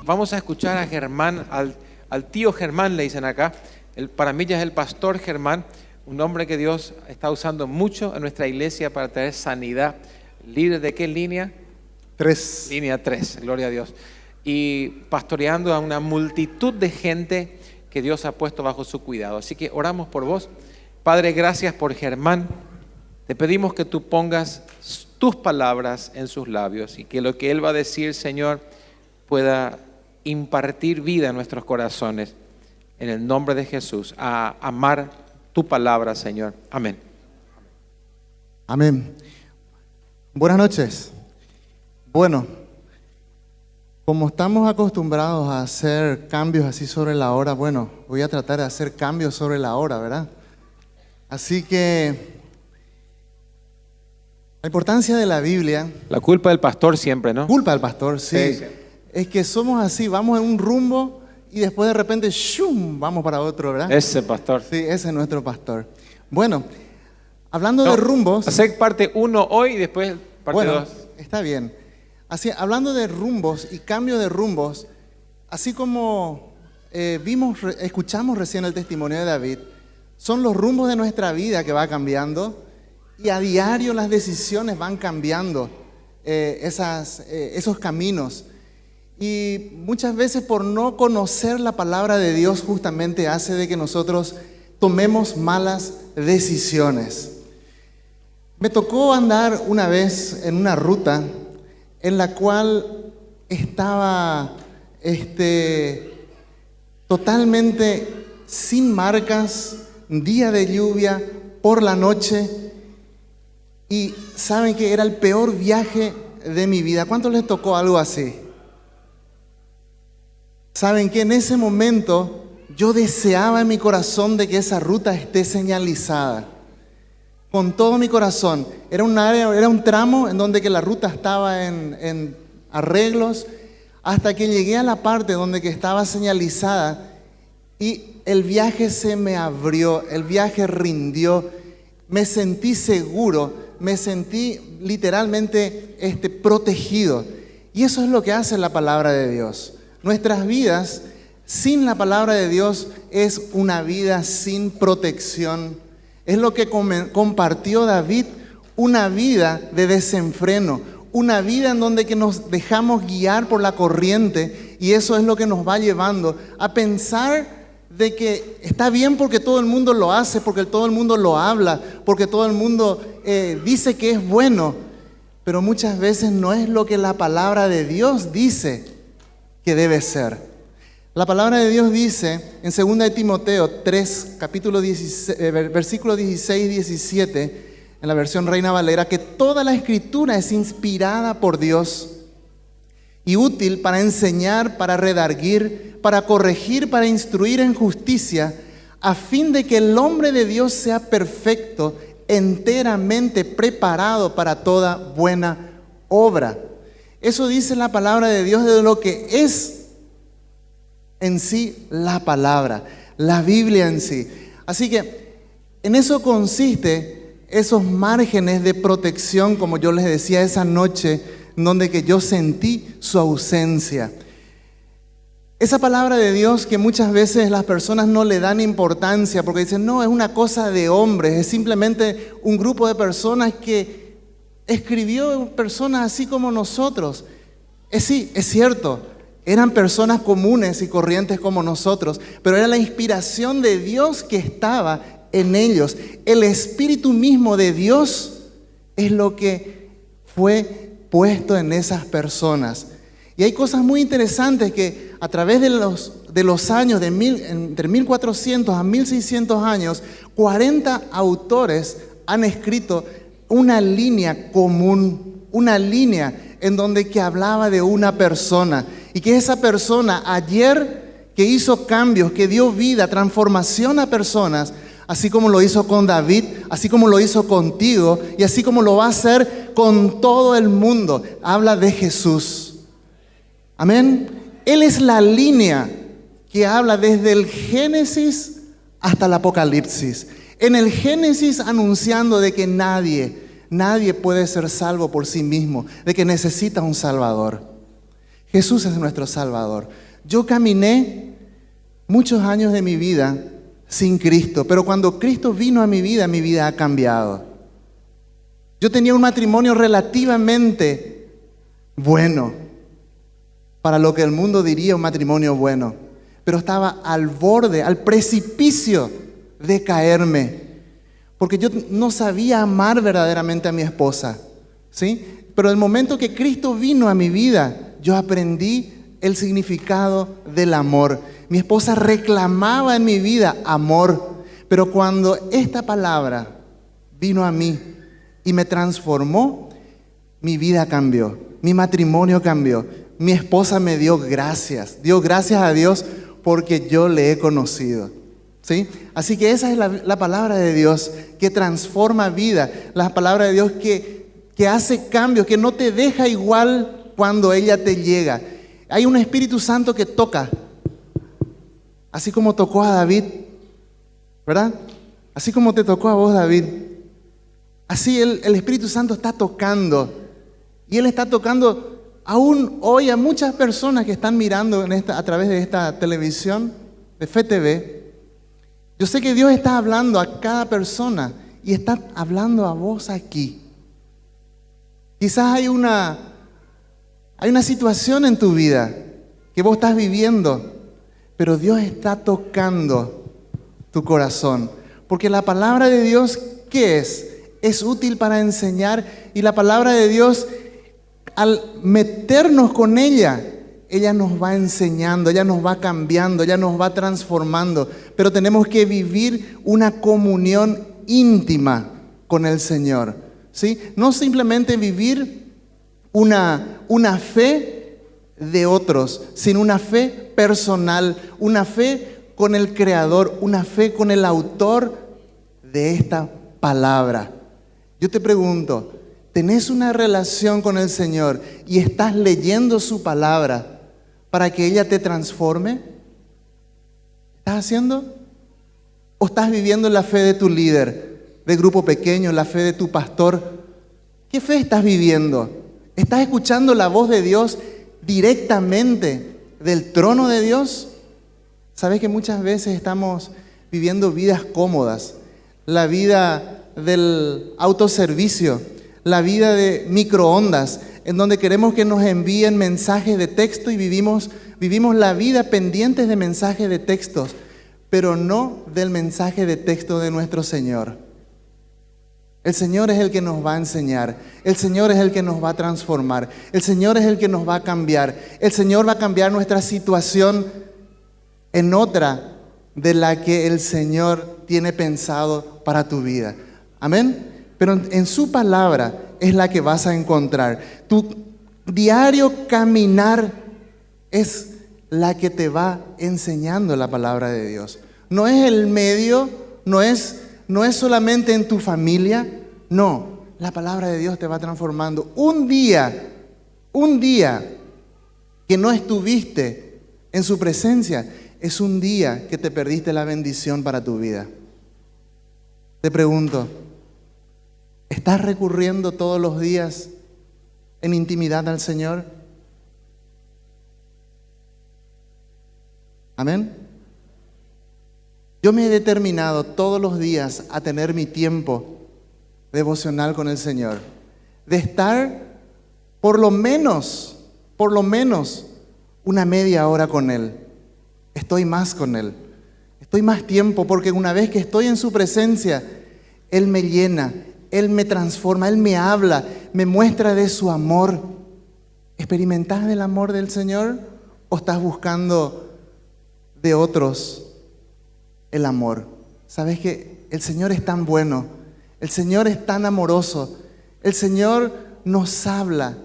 vamos a escuchar a Germán, al tío Germán le dicen acá. Para mí ya es el pastor Germán, un hombre que Dios está usando mucho en nuestra iglesia para traer sanidad. ¿Líder de qué línea? 3. Línea 3, gloria a Dios. Y pastoreando a una multitud de gente que Dios ha puesto bajo su cuidado. Así que oramos por vos. Padre, gracias por Germán. Te pedimos que tú pongas tus palabras en sus labios y que lo que él va a decir, Señor, pueda impartir vida en nuestros corazones. En el nombre de Jesús, a amar tu palabra, Señor. Amén. Amén. Buenas noches. Bueno, como estamos acostumbrados a hacer cambios así sobre la hora, bueno, voy a tratar de hacer cambios sobre la hora, ¿verdad? Así que la importancia de la Biblia. La culpa del pastor siempre, ¿no? Culpa del pastor, sí. Sí. Es que somos así, vamos en un rumbo y después de repente, ¡shum!, vamos para otro, ¿verdad? Ese pastor. Sí, ese es nuestro pastor. Bueno, hablando de rumbos. Hacer parte 1 hoy y después parte 2. Bueno, está bien. Así, hablando de rumbos y cambio de rumbos, así como escuchamos recién el testimonio de David, son los rumbos de nuestra vida que va cambiando y a diario las decisiones van cambiando esos caminos. Y muchas veces por no conocer la palabra de Dios justamente hace de que nosotros tomemos malas decisiones. Me tocó andar una vez en una ruta en la cual estaba totalmente sin marcas, día de lluvia, por la noche, y saben que era el peor viaje de mi vida. ¿Cuántos les tocó algo así? Saben que en ese momento yo deseaba en mi corazón de que esa ruta esté señalizada. Con todo mi corazón. Era un tramo en donde que la ruta estaba en arreglos, hasta que llegué a la parte donde que estaba señalizada y el viaje se me abrió, el viaje rindió, me sentí seguro, me sentí literalmente protegido. Y eso es lo que hace la palabra de Dios. Nuestras vidas sin la palabra de Dios es una vida sin protección. Es lo que compartió David, una vida de desenfreno, una vida en donde que nos dejamos guiar por la corriente, y eso es lo que nos va llevando a pensar de que está bien porque todo el mundo lo hace, porque todo el mundo lo habla, porque todo el mundo dice que es bueno, pero muchas veces no es lo que la palabra de Dios dice que debe ser. La palabra de Dios dice en 2 de Timoteo 3, capítulo 16, versículo 16 y 17, en la versión Reina Valera, que toda la escritura es inspirada por Dios y útil para enseñar, para redarguir, para corregir, para instruir en justicia, a fin de que el hombre de Dios sea perfecto, enteramente preparado para toda buena obra. Eso dice la palabra de Dios de lo que es en sí la palabra, la Biblia en sí. Así que en eso consiste esos márgenes de protección, como yo les decía esa noche, donde que yo sentí su ausencia. Esa palabra de Dios que muchas veces las personas no le dan importancia porque dicen, no, es una cosa de hombres, es simplemente un grupo de personas que escribió, personas así como nosotros. Sí, es cierto, eran personas comunes y corrientes como nosotros, pero era la inspiración de Dios que estaba en ellos. El Espíritu mismo de Dios es lo que fue puesto en esas personas. Y hay cosas muy interesantes que a través de los años, entre 1400 a 1600 años, 40 autores han escrito una línea común, una línea en donde que hablaba de una persona, y que esa persona ayer que hizo cambios, que dio vida, transformación a personas, así como lo hizo con David, así como lo hizo contigo y así como lo va a hacer con todo el mundo. Habla de Jesús. Amén. Él es la línea que habla desde el Génesis hasta el Apocalipsis. En el Génesis anunciando de que nadie puede ser salvo por sí mismo, de que necesita un Salvador. Jesús es nuestro Salvador. Yo caminé muchos años de mi vida sin Cristo, pero cuando Cristo vino a mi vida ha cambiado. Yo tenía un matrimonio relativamente bueno, para lo que el mundo diría un matrimonio bueno, pero estaba al borde, al precipicio de caerme, porque yo no sabía amar verdaderamente a mi esposa, ¿sí? Pero el momento que Cristo vino a mi vida, yo aprendí el significado del amor. Mi esposa reclamaba en mi vida amor, pero cuando esta palabra vino a mí y me transformó, mi vida cambió, mi matrimonio cambió, mi esposa me dio gracias a Dios porque yo le he conocido, ¿sí? Así que esa es la palabra de Dios que transforma vida, la palabra de Dios que hace cambios, que no te deja igual cuando ella te llega. Hay un Espíritu Santo que toca, así como tocó a David, ¿verdad? Así como te tocó a vos, David. Así el Espíritu Santo está tocando. Y Él está tocando aún hoy a muchas personas que están mirando a través de esta televisión, de FETV. Yo sé que Dios está hablando a cada persona y está hablando a vos aquí. Quizás hay una situación en tu vida que vos estás viviendo, pero Dios está tocando tu corazón. Porque la palabra de Dios, ¿qué es? Es útil para enseñar, y la palabra de Dios, al meternos con ella nos va enseñando, ella nos va cambiando, ella nos va transformando. Pero tenemos que vivir una comunión íntima con el Señor, ¿sí? No simplemente vivir una fe de otros, sino una fe personal, una fe con el Creador, una fe con el autor de esta palabra. Yo te pregunto, ¿tenés una relación con el Señor y estás leyendo su palabra para que ella te transforme? ¿Estás haciendo? ¿O estás viviendo la fe de tu líder, de grupo pequeño, la fe de tu pastor? ¿Qué fe estás viviendo? ¿Estás escuchando la voz de Dios directamente del trono de Dios? Sabes que muchas veces estamos viviendo vidas cómodas, la vida del autoservicio, la vida de microondas, en donde queremos que nos envíen mensajes de texto y vivimos la vida pendientes de mensajes de textos, pero no del mensaje de texto de nuestro Señor. El Señor es el que nos va a enseñar, el Señor es el que nos va a transformar, el Señor es el que nos va a cambiar, el Señor va a cambiar nuestra situación en otra de la que el Señor tiene pensado para tu vida. Amén. Pero en su palabra es la que vas a encontrar. Tu diario caminar es la que te va enseñando la palabra de Dios. No es el medio, no es solamente en tu familia. No, la palabra de Dios te va transformando. Un día que no estuviste en su presencia, es un día que te perdiste la bendición para tu vida. Te pregunto, ¿estás recurriendo todos los días en intimidad al Señor? Amén. Yo me he determinado todos los días a tener mi tiempo devocional con el Señor, de estar por lo menos una media hora con Él. Estoy más con Él, estoy más tiempo, porque una vez que estoy en su presencia, Él me llena, Él me transforma, Él me habla, me muestra de su amor. ¿Experimentás del amor del Señor o estás buscando de otros el amor? Sabes que el Señor es tan bueno, el Señor es tan amoroso, el Señor nos habla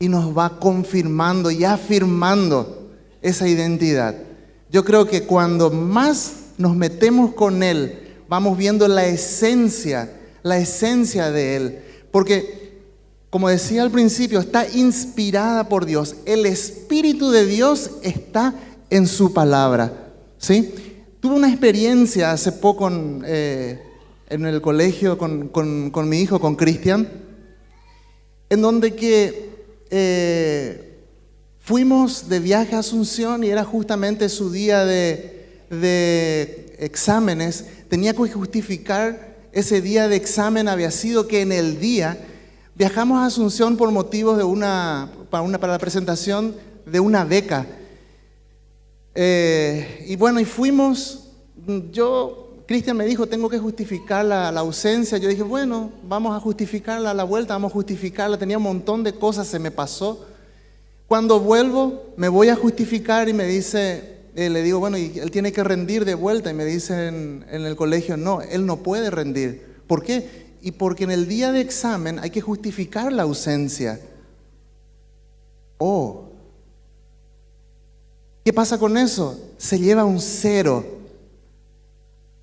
y nos va confirmando y afirmando esa identidad. Yo creo que cuando más nos metemos con Él, vamos viendo la esencia de Él. Porque, como decía al principio, está inspirada por Dios. El Espíritu de Dios está en su palabra, ¿sí? Tuve una experiencia hace poco en el colegio con mi hijo, con Cristian, en donde que fuimos de viaje a Asunción y era justamente su día de exámenes. Tenía que justificar ese día de examen. Había sido que en el día viajamos a Asunción por motivos de para la presentación de una beca. Y bueno, y fuimos. Cristian me dijo, tengo que justificar la ausencia. Yo dije, bueno, vamos a justificarla a la vuelta, vamos a justificarla. Tenía un montón de cosas, se me pasó. Cuando vuelvo, me voy a justificar y me dice, le digo, bueno, y él tiene que rendir de vuelta. Y me dice en el colegio, no, él no puede rendir. ¿Por qué? Y porque en el día de examen hay que justificar la ausencia. Oh, ¿qué pasa con eso? Se lleva un 0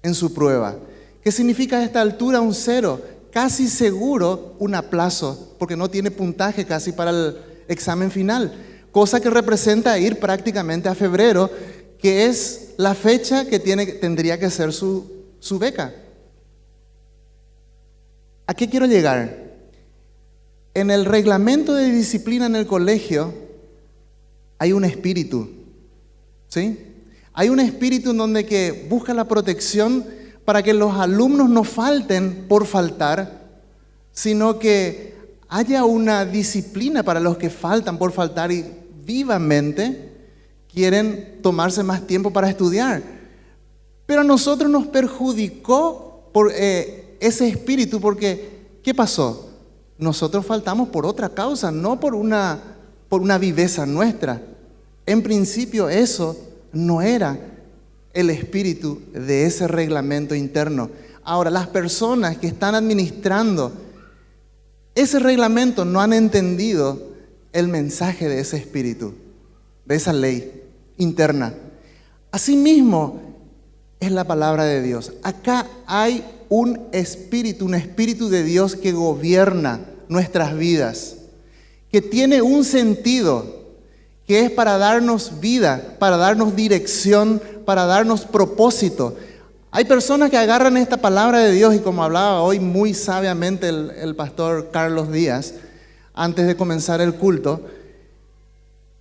en su prueba. ¿Qué significa a esta altura un 0? Casi seguro un aplazo, porque no tiene puntaje casi para el examen final, cosa que representa ir prácticamente a febrero, que es la fecha que tendría que ser su beca. ¿A qué quiero llegar? En el reglamento de disciplina en el colegio hay un espíritu, ¿sí? Hay un espíritu en donde que busca la protección para que los alumnos no falten por faltar, sino que haya una disciplina para los que faltan por faltar y vivamente quieren tomarse más tiempo para estudiar. Pero a nosotros nos perjudicó por ese espíritu, porque ¿qué pasó? Nosotros faltamos por otra causa, no por una viveza nuestra. En principio eso no era el espíritu de ese reglamento interno. Ahora, las personas que están administrando ese reglamento no han entendido el mensaje de ese espíritu, de esa ley interna. Asimismo, es la palabra de Dios. Acá hay un espíritu de Dios que gobierna nuestras vidas, que tiene un sentido, que es para darnos vida, para darnos dirección, para darnos propósito. Hay personas que agarran esta palabra de Dios y, como hablaba hoy muy sabiamente el pastor Carlos Díaz, antes de comenzar el culto,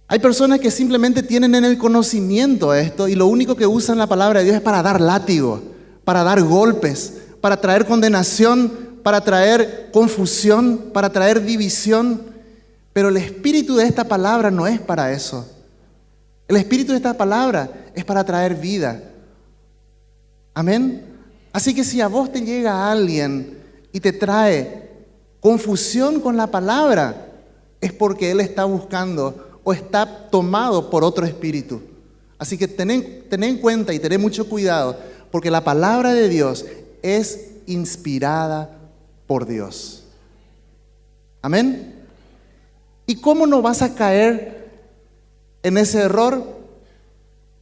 hay personas que simplemente tienen en el conocimiento esto y lo único que usan la palabra de Dios es para dar látigo, para dar golpes, para traer condenación, para traer confusión, para traer división. Pero el espíritu de esta palabra no es para eso. El espíritu de esta palabra es para traer vida. Amén. Así que si a vos te llega alguien y te trae confusión con la palabra, es porque él está buscando o está tomado por otro espíritu. Así que ten en cuenta y ten mucho cuidado, porque la palabra de Dios es inspirada por Dios. Amén. ¿Y cómo no vas a caer en ese error?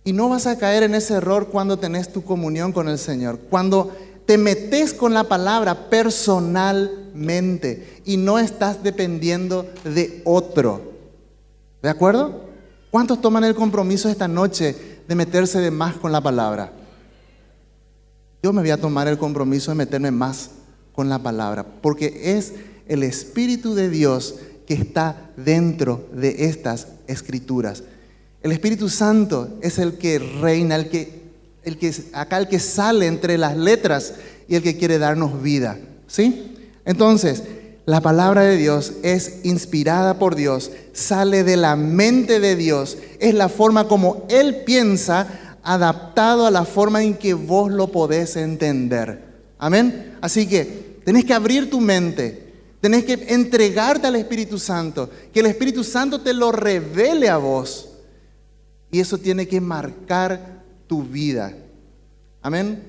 Y no vas a caer en ese error cuando tenés tu comunión con el Señor, cuando te metes con la palabra personalmente y no estás dependiendo de otro. ¿De acuerdo? ¿Cuántos toman el compromiso esta noche de meterse de más con la palabra? Yo me voy a tomar el compromiso de meterme más con la palabra, porque es el Espíritu de Dios que está dentro de estas escrituras. El Espíritu Santo es el que reina, el que sale entre las letras y el que quiere darnos vida, ¿sí? Entonces, la palabra de Dios es inspirada por Dios, sale de la mente de Dios, es la forma como Él piensa, adaptado a la forma en que vos lo podés entender. Amén. Así que tenés que abrir tu mente, tenés que entregarte al Espíritu Santo, que el Espíritu Santo te lo revele a vos. Y eso tiene que marcar tu vida. Amén.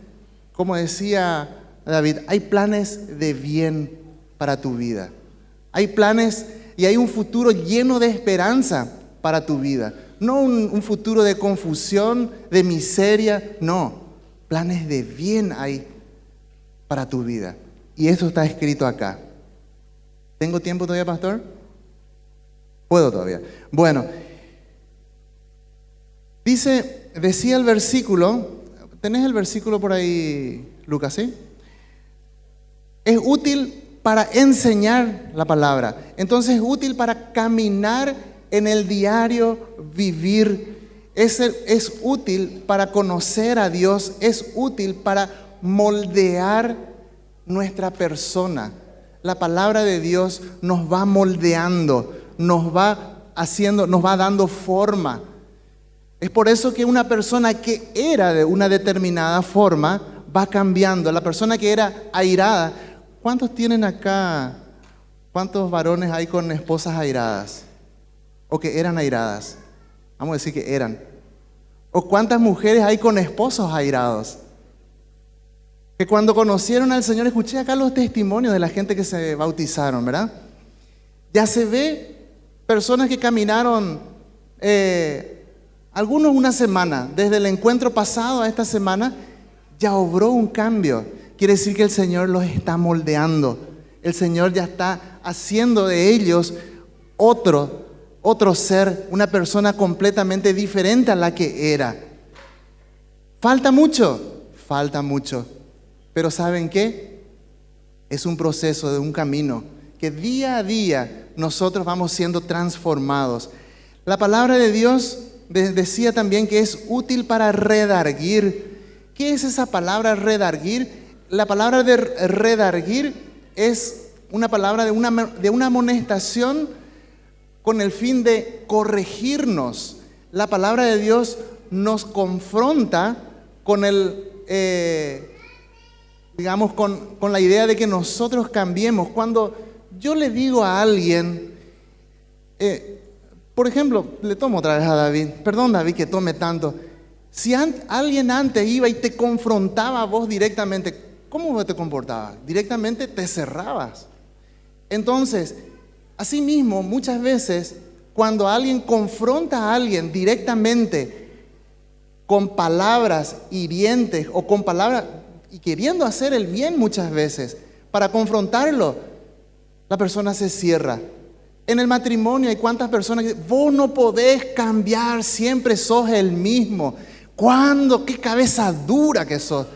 Como decía David, hay planes de bien para tu vida. Hay planes y hay un futuro lleno de esperanza para tu vida. No un futuro de confusión, de miseria. No, planes de bien hay para tu vida. Y eso está escrito acá. ¿Tengo tiempo todavía, pastor? ¿Puedo todavía? Bueno, decía el versículo, ¿tenés el versículo por ahí, Lucas? ¿Sí? Es útil para enseñar la palabra. Entonces es útil para caminar en el diario vivir. Es útil para conocer a Dios. Es útil para moldear nuestra persona. La palabra de Dios nos va moldeando, nos va haciendo, nos va dando forma. Es por eso que una persona que era de una determinada forma va cambiando. La persona que era airada. ¿Cuántos tienen acá? ¿Cuántos varones hay con esposas airadas? O que eran airadas. Vamos a decir que eran. ¿O cuántas mujeres hay con esposos airados? Que cuando conocieron al Señor, escuché acá los testimonios de la gente que se bautizaron, ¿verdad? Ya se ve personas que caminaron, algunos una semana, desde el encuentro pasado a esta semana, ya obró un cambio. Quiere decir que el Señor los está moldeando. El Señor ya está haciendo de ellos otro ser, una persona completamente diferente a la que era. ¿Falta mucho? Falta mucho. Pero ¿saben qué? Es un proceso de un camino que día a día nosotros vamos siendo transformados. La palabra de Dios decía también que es útil para redarguir. ¿Qué es esa palabra redarguir? La palabra de redarguir es una palabra de una amonestación con el fin de corregirnos. La palabra de Dios nos confronta con con la idea de que nosotros cambiemos. Cuando yo le digo a alguien, por ejemplo, le tomo otra vez a David, perdón David que tome tanto, si alguien antes iba y te confrontaba a vos directamente, ¿cómo te comportabas? Directamente te cerrabas. Entonces, asimismo, muchas veces, cuando alguien confronta a alguien directamente con palabras hirientes o con palabras y queriendo hacer el bien muchas veces, para confrontarlo, la persona se cierra. En el matrimonio hay cuántas personas que dicen, vos no podés cambiar, siempre sos el mismo. ¿Cuándo? ¡Qué cabeza dura que sos!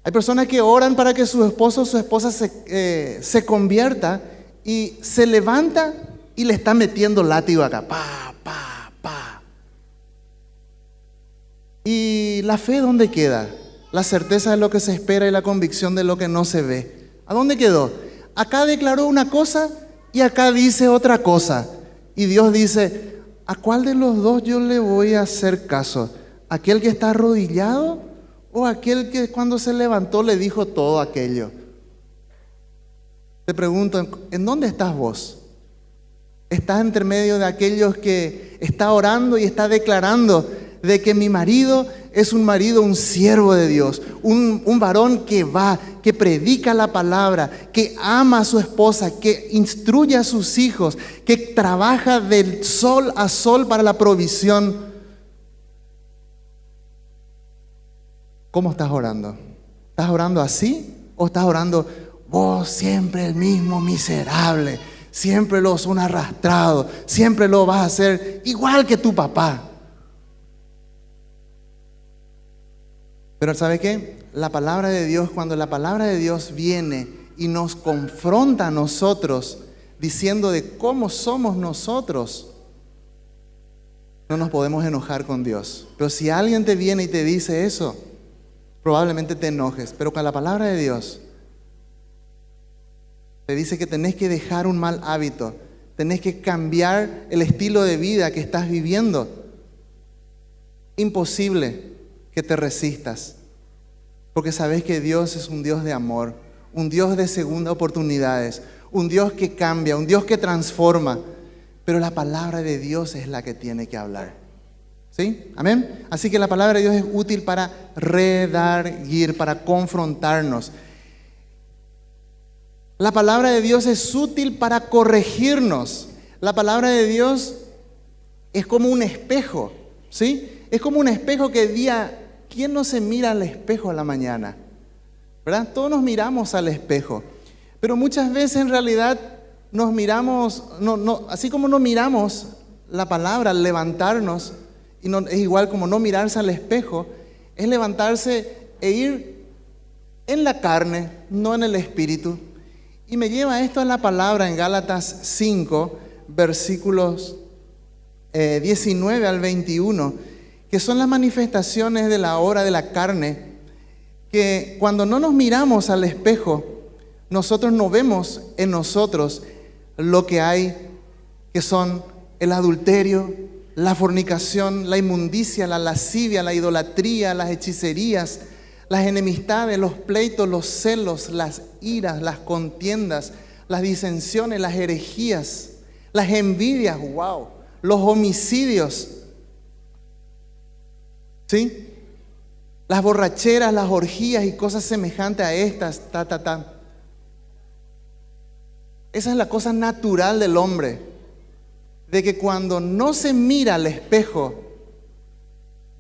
Hay personas que oran para que su esposo o su esposa se convierta y se levanta y le está metiendo látigo acá. Pa, pa, pa. ¿Y la fe dónde queda? La certeza de lo que se espera y la convicción de lo que no se ve. ¿A dónde quedó? Acá declaró una cosa y acá dice otra cosa. Y Dios dice, ¿a cuál de los dos yo le voy a hacer caso? ¿Aquel que está arrodillado o aquel que cuando se levantó le dijo todo aquello? Te pregunto, ¿en dónde estás vos? ¿Estás entre medio de aquellos que está orando y está declarando de que mi marido es un marido, un siervo de Dios, un varón que va, que predica la palabra, que ama a su esposa, que instruye a sus hijos, que trabaja del sol a sol para la provisión? ¿Cómo estás orando? ¿Estás orando así o estás orando vos siempre el mismo miserable, siempre lo son arrastrado, siempre lo vas a hacer igual que tu papá? Pero ¿sabe qué? La palabra de Dios, cuando la palabra de Dios viene y nos confronta a nosotros diciendo de cómo somos nosotros, no nos podemos enojar con Dios. Pero si alguien te viene y te dice eso, probablemente te enojes. Pero con la palabra de Dios te dice que tenés que dejar un mal hábito, tenés que cambiar el estilo de vida que estás viviendo. Imposible que te resistas, porque sabes que Dios es un Dios de amor, un Dios de segunda oportunidades, un Dios que cambia, un Dios que transforma, pero la palabra de Dios es la que tiene que hablar. ¿Sí? Amén. Así que la palabra de Dios es útil para redarguir, para confrontarnos. La palabra de Dios es útil para corregirnos. La palabra de Dios es como un espejo, ¿sí? Es como un espejo que ¿quién no se mira al espejo a la mañana? ¿Verdad? Todos nos miramos al espejo, pero muchas veces en realidad nos miramos, así como no miramos la palabra al levantarnos, y no, es igual como no mirarse al espejo, es levantarse e ir en la carne, no en el espíritu. Y me lleva esto a la palabra en Gálatas 5, versículos 19 al 21, que son las manifestaciones de la obra de la carne, que cuando no nos miramos al espejo, nosotros no vemos en nosotros lo que hay, que son el adulterio, la fornicación, la inmundicia, la lascivia, la idolatría, las hechicerías, las enemistades, los pleitos, los celos, las iras, las contiendas, las disensiones, las herejías, las envidias, wow, los homicidios, ¿sí? Las borracheras, las orgías y cosas semejantes a estas, Esa es la cosa natural del hombre, de que cuando no se mira al espejo,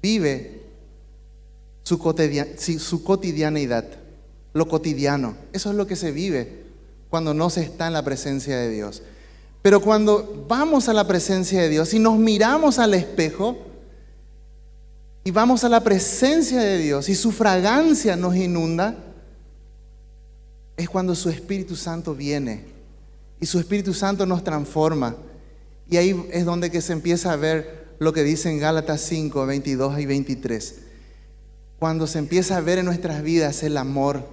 vive su cotidianidad, lo cotidiano. Eso es lo que se vive cuando no se está en la presencia de Dios. Pero cuando vamos a la presencia de Dios y nos miramos al espejo y vamos a la presencia de Dios y su fragancia nos inunda, es cuando su Espíritu Santo viene y su Espíritu Santo nos transforma. Y ahí es donde que se empieza a ver lo que dice en Gálatas 5, 22 y 23. Cuando se empieza a ver en nuestras vidas el amor,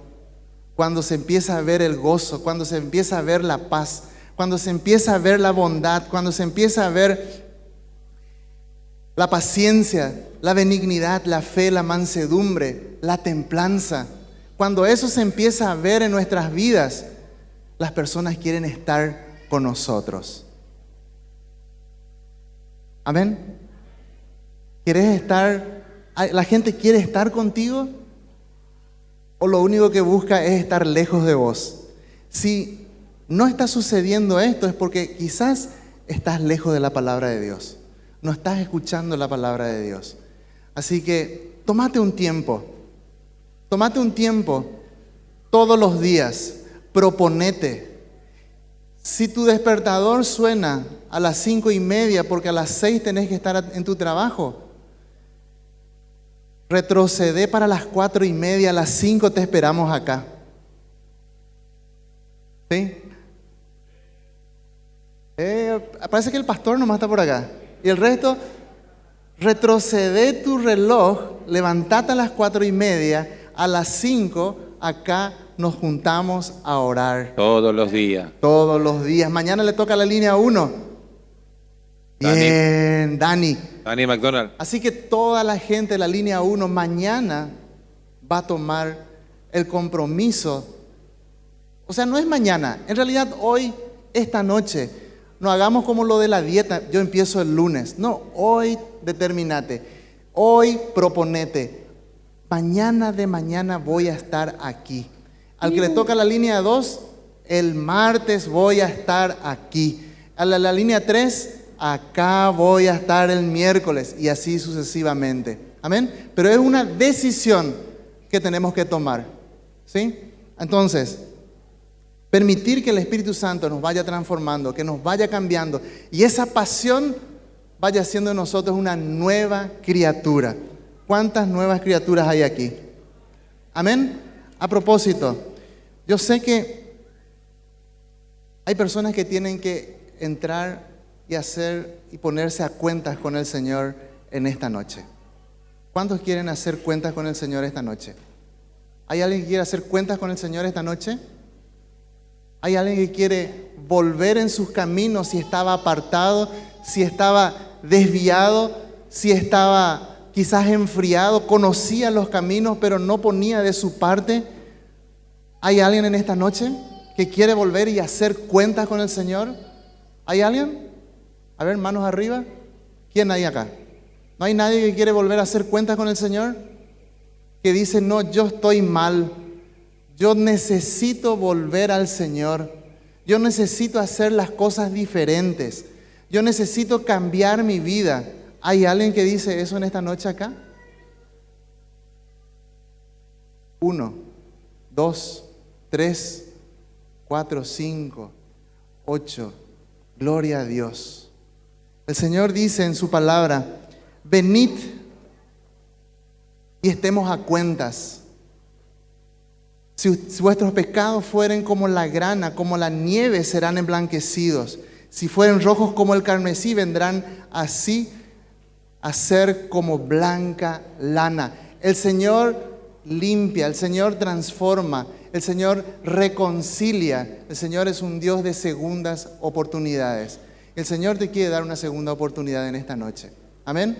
cuando se empieza a ver el gozo, cuando se empieza a ver la paz, cuando se empieza a ver la bondad, cuando se empieza a ver la paciencia, la benignidad, la fe, la mansedumbre, la templanza. Cuando eso se empieza a ver en nuestras vidas, las personas quieren estar con nosotros. Amén. ¿Quieres estar? ¿La gente quiere estar contigo? ¿O lo único que busca es estar lejos de vos? Si no está sucediendo esto, es porque quizás estás lejos de la palabra de Dios. No estás escuchando la palabra de Dios. Así que tómate un tiempo todos los días, proponete. Si tu despertador suena a las 5:30 porque a las 6 tenés que estar en tu trabajo, retrocede para las 4:30, a las 5 te esperamos acá. ¿Sí? Parece que el pastor nomás está por acá. Y el resto, retrocede tu reloj, levantate a las 4:30, a las 5 acá nos juntamos a orar. Todos los días. Todos los días. Mañana le toca la línea 1. Bien, Dani McDonald. Así que toda la gente de la línea 1 mañana va a tomar el compromiso. O sea, no es mañana, en realidad hoy, esta noche. No hagamos como lo de la dieta, yo empiezo el lunes. No, hoy determinate, hoy proponete. Mañana de mañana voy a estar aquí. Al que le toca la línea 2, el martes voy a estar aquí. A la línea 3, acá voy a estar el miércoles y así sucesivamente. Amén. Pero es una decisión que tenemos que tomar. ¿Sí? Entonces, permitir que el Espíritu Santo nos vaya transformando, que nos vaya cambiando y esa pasión vaya haciendo de nosotros una nueva criatura. ¿Cuántas nuevas criaturas hay aquí? Amén. A propósito, yo sé que hay personas que tienen que entrar y hacer y ponerse a cuentas con el Señor en esta noche. ¿Cuántos quieren hacer cuentas con el Señor esta noche? ¿Hay alguien que quiere hacer cuentas con el Señor esta noche? ¿Hay alguien que quiere volver en sus caminos si estaba apartado, si estaba desviado, si estaba quizás enfriado, conocía los caminos pero no ponía de su parte? ¿Hay alguien en esta noche que quiere volver y hacer cuentas con el Señor? ¿Hay alguien? A ver, manos arriba. ¿Quién hay acá? ¿No hay nadie que quiere volver a hacer cuentas con el Señor? Que dice, no, yo estoy mal. Yo necesito volver al Señor. Yo necesito hacer las cosas diferentes. Yo necesito cambiar mi vida. ¿Hay alguien que dice eso en esta noche acá? 1, 2, 3, 4, 5, 8. Gloria a Dios. El Señor dice en su palabra, venid y estemos a cuentas. Si vuestros pecados fueren como la grana, como la nieve, serán emblanquecidos. Si fueren rojos como el carmesí, vendrán así a ser como blanca lana. El Señor limpia, el Señor transforma, el Señor reconcilia. El Señor es un Dios de segundas oportunidades. El Señor te quiere dar una segunda oportunidad en esta noche. Amén.